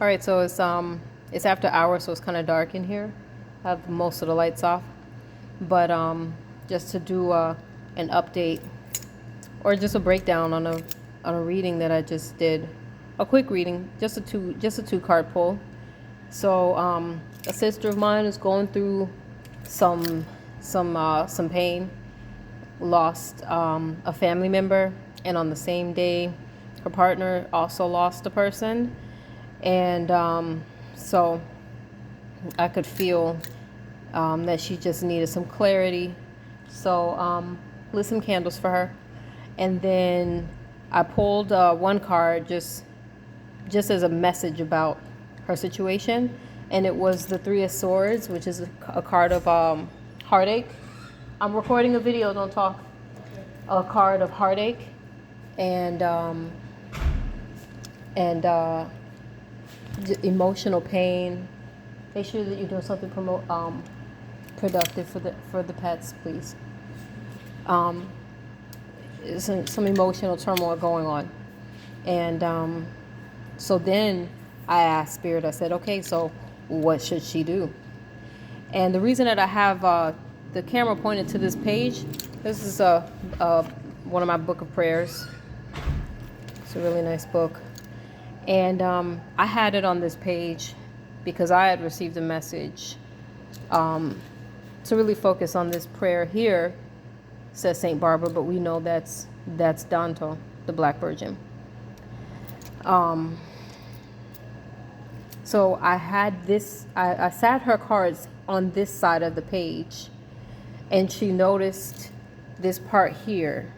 All right, so it's after hours, so it's kind of dark in here. I have most of the lights off, but just to do an update or just a breakdown on a reading that I just did, a quick reading, just a two card pull. So a sister of mine is going through some some pain, lost a family member, and on the same day, her partner also lost a person. And so I could feel that she just needed some clarity. So lit some candles for her. And then I pulled one card just as a message about her situation. And it was the Three of Swords, which is a card of heartache. I'm recording a video, don't talk. A card of heartache and emotional pain. Make sure that you're doing something productive for the pets, please. Some emotional turmoil going on, and so then I asked Spirit. I said, "Okay, so what should she do?" And the reason that I have the camera pointed to this page, this is one of my book of prayers. It's a really nice book. And I had it on this page because I had received a message to really focus on this prayer here, says St. Barbara, but we know that's Danto, the Black Virgin. So I had this, I sat her cards on this side of the page, and she noticed this part here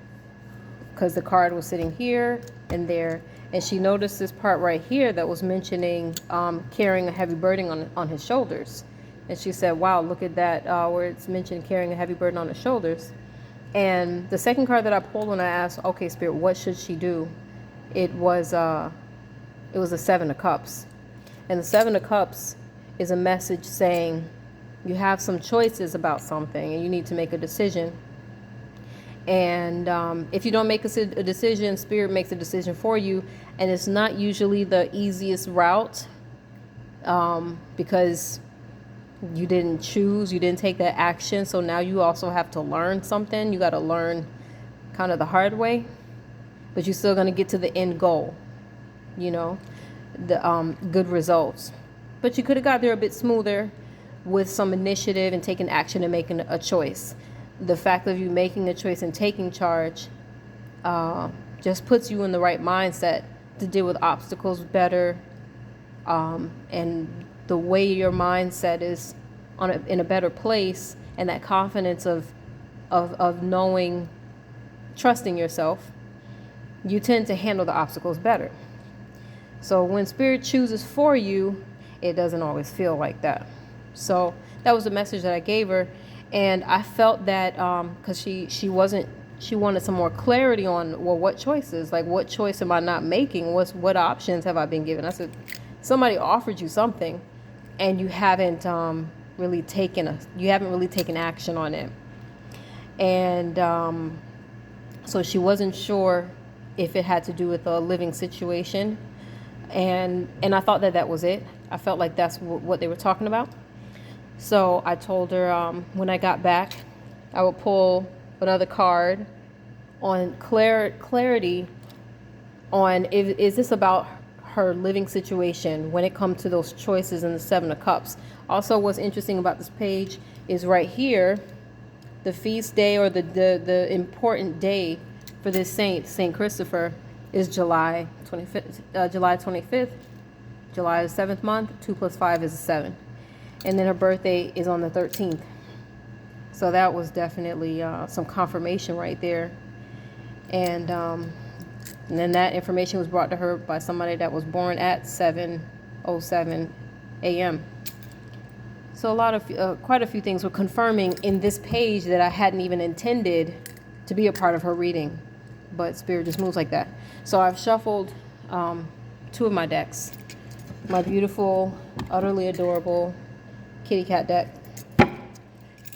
because the card was sitting here and there. And she noticed this part right here that was mentioning carrying a heavy burden on his shoulders. And she said, wow, look at that, where it's mentioned carrying a heavy burden on his shoulders. And the second card that I pulled when I asked, okay, Spirit, what should she do? It was the Seven of Cups. And the Seven of Cups is a message saying you have some choices about something and you need to make a decision. And if you don't make a decision, Spirit makes a decision for you. And it's not usually the easiest route because you didn't choose, you didn't take that action. So now you also have to learn something. You got to learn kind of the hard way, but you're still going to get to the end goal, you know, the good results. But you could have got there a bit smoother with some initiative and taking action and making a choice. The fact of you making a choice and taking charge just puts you in the right mindset to deal with obstacles better. And the way your mindset is in a better place, and that confidence of knowing, trusting yourself, you tend to handle the obstacles better. So when Spirit chooses for you, it doesn't always feel like that. So that was the message that I gave her. And I felt that because she wanted some more clarity on, well, what choices, like what choice am I not making? What options have I been given? I said, somebody offered you something and you haven't really taken action on it. And so she wasn't sure if it had to do with a living situation. And I thought that was it. I felt like that's what they were talking about. So I told her when I got back, I would pull another card on clarity on is this about her living situation when it comes to those choices in the Seven of Cups. Also, what's interesting about this page is right here, the feast day or the important day for this saint, Saint Christopher, is July 25th. July is the 7th month. 2 + 5 is 7. And then her birthday is on the 13th. So that was definitely some confirmation right there. And then that information was brought to her by somebody that was born at 7:07 a.m. So quite a few things were confirming in this page that I hadn't even intended to be a part of her reading. But Spirit just moves like that. So I've shuffled two of my decks. My beautiful, utterly adorable kitty cat deck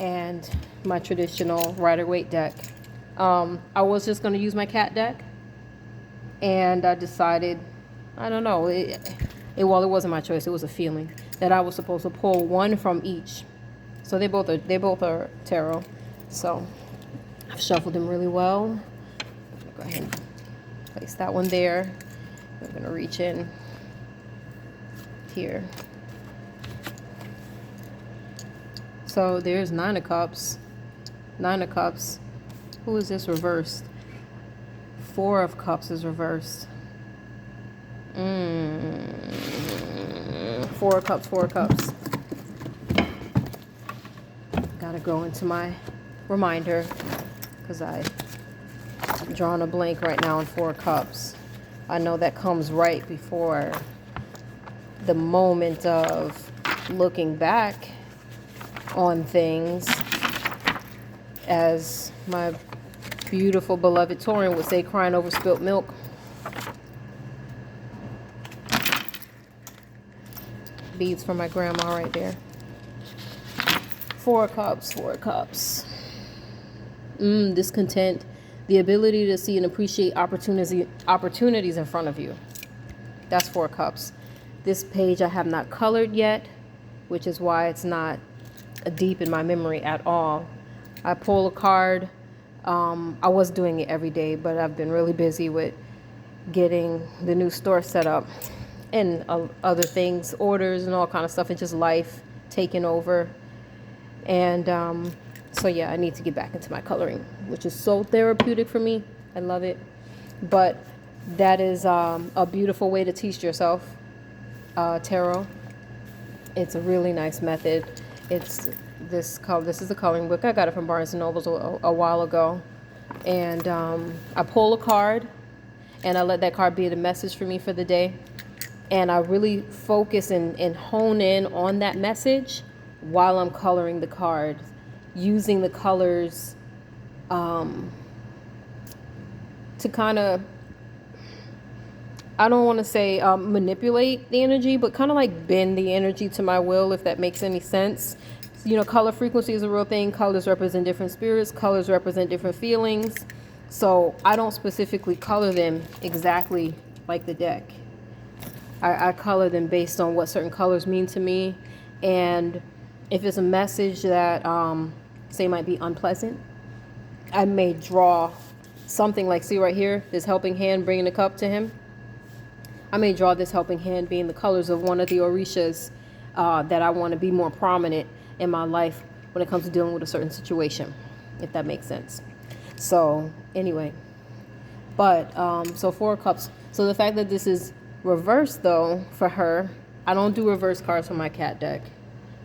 and my traditional Rider-Waite deck. I was just going to use my cat deck, and I decided, I don't know, Well, it wasn't my choice. It was a feeling that I was supposed to pull one from each. So they both are tarot. So I've shuffled them really well. Go ahead and place that one there. I'm gonna reach in here. So there's Nine of Cups. Nine of Cups. Who is this reversed? Four of Cups is reversed. Four of Cups, Four of Cups. Gotta go into my reminder because I'm drawing a blank right now on Four of Cups. I know that comes right before the moment of looking back on things, as my beautiful beloved Taurean would say, crying over spilt milk. Beads from my grandma right there. Four of Cups, Four of Cups. Discontent, the ability to see and appreciate opportunities in front of you. That's Four of Cups. This page I have not colored yet, which is why it's not deep in my memory at all. I pull a card. I was doing it every day, but I've been really busy with getting the new store set up and other things, orders and all kind of stuff, and just life taking over. And so yeah, I need to get back into my coloring, which is so therapeutic for me. I love it. But that is a beautiful way to teach yourself tarot. It's a really nice method. It's this is the coloring book. I got it from Barnes and Noble a while ago. And I pull a card and I let that card be the message for me for the day. And I really focus and hone in on that message while I'm coloring the card, using the colors to kind of, I don't want to say manipulate the energy, but kind of like bend the energy to my will, if that makes any sense. You know, color frequency is a real thing. Colors represent different spirits. Colors represent different feelings. So I don't specifically color them exactly like the deck. I color them based on what certain colors mean to me. And if it's a message that, say, might be unpleasant, I may draw something like, see right here, this helping hand bringing the cup to him. I may draw this helping hand being the colors of one of the orishas that I want to be more prominent in my life when it comes to dealing with a certain situation, if that makes sense. So anyway, but so Four of Cups. So the fact that this is reversed, though, for her, I don't do reverse cards for my cat deck.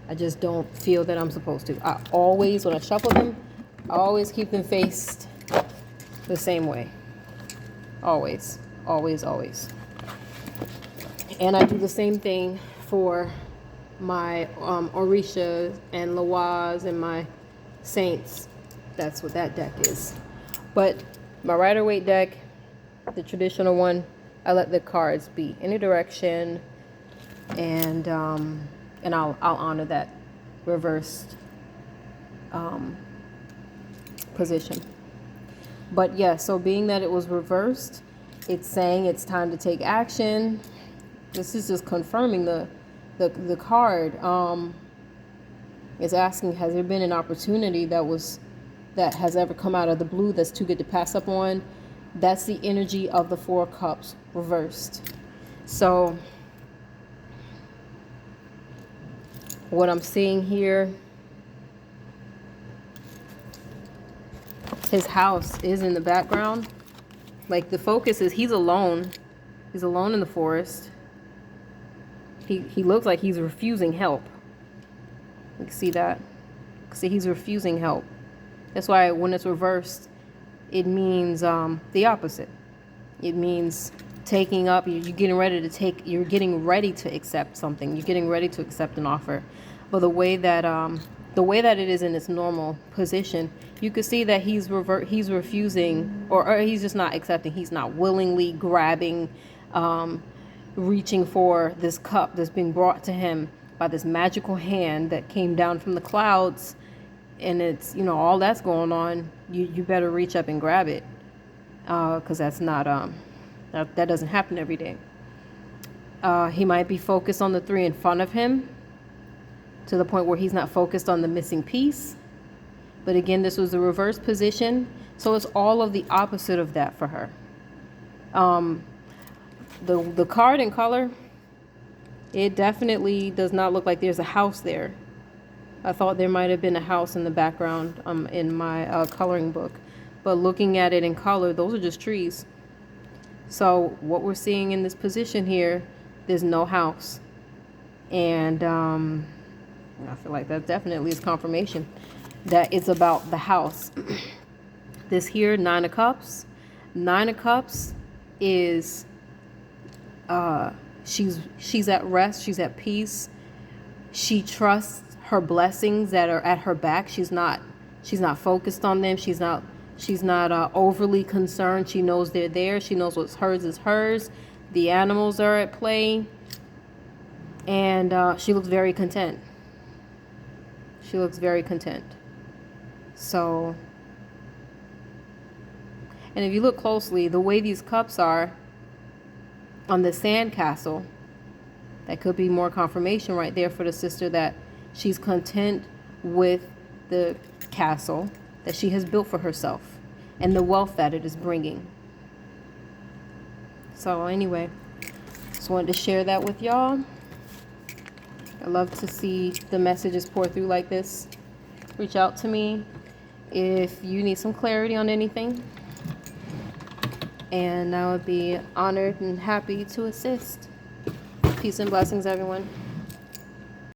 I just don't feel that I'm supposed to. I always, when I shuffle them, I always keep them faced the same way. Always, always, always. And I do the same thing for my Orisha and Lawaz and my Saints. That's what that deck is. But my Rider-Waite deck, the traditional one, I let the cards be any direction, and I'll honor that reversed position. But yeah, so being that it was reversed, it's saying it's time to take action. This is just confirming the card. It's asking, has there been an opportunity that has ever come out of the blue that's too good to pass up on? That's the energy of the Four of Cups reversed. So what I'm seeing here, his house is in the background. Like, the focus is he's alone. He's alone in the forest. He looks like he's refusing help. You can see that. See, he's refusing help. That's why when it's reversed, it means the opposite. It means taking up. You're getting ready to take. You're getting ready to accept something. You're getting ready to accept an offer. But the way that it is in its normal position, you could see that he's refusing, or he's just not accepting. He's not willingly grabbing, reaching for this cup that's being brought to him by this magical hand that came down from the clouds. And it's, you know, all that's going on. You better reach up and grab it, because that's not that doesn't happen every day. He might be focused on the 3 in front of him to the point where he's not focused on the missing piece. But again, this was the reverse position. So it's all of the opposite of that for her. The card in color, it definitely does not look like there's a house there. I thought there might have been a house in the background in my coloring book. But looking at it in color, those are just trees. So what we're seeing in this position here, there's no house. And I feel like that definitely is confirmation that it's about the house. This here, 9 of Cups. 9 of Cups is she's at rest, she's at peace. She trusts her blessings that are at her back. She's not focused on them. She's not overly concerned. She knows they're there. She knows what's hers is hers. The animals are at play. And she looks very content. She looks very content. So, and if you look closely, the way these cups are on the sand castle, that could be more confirmation right there for the sister that she's content with the castle that she has built for herself and the wealth that it is bringing. So anyway, just wanted to share that with y'all. I love to see the messages pour through like this. Reach out to me if you need some clarity on anything, and I would be honored and happy to assist. Peace and blessings, everyone.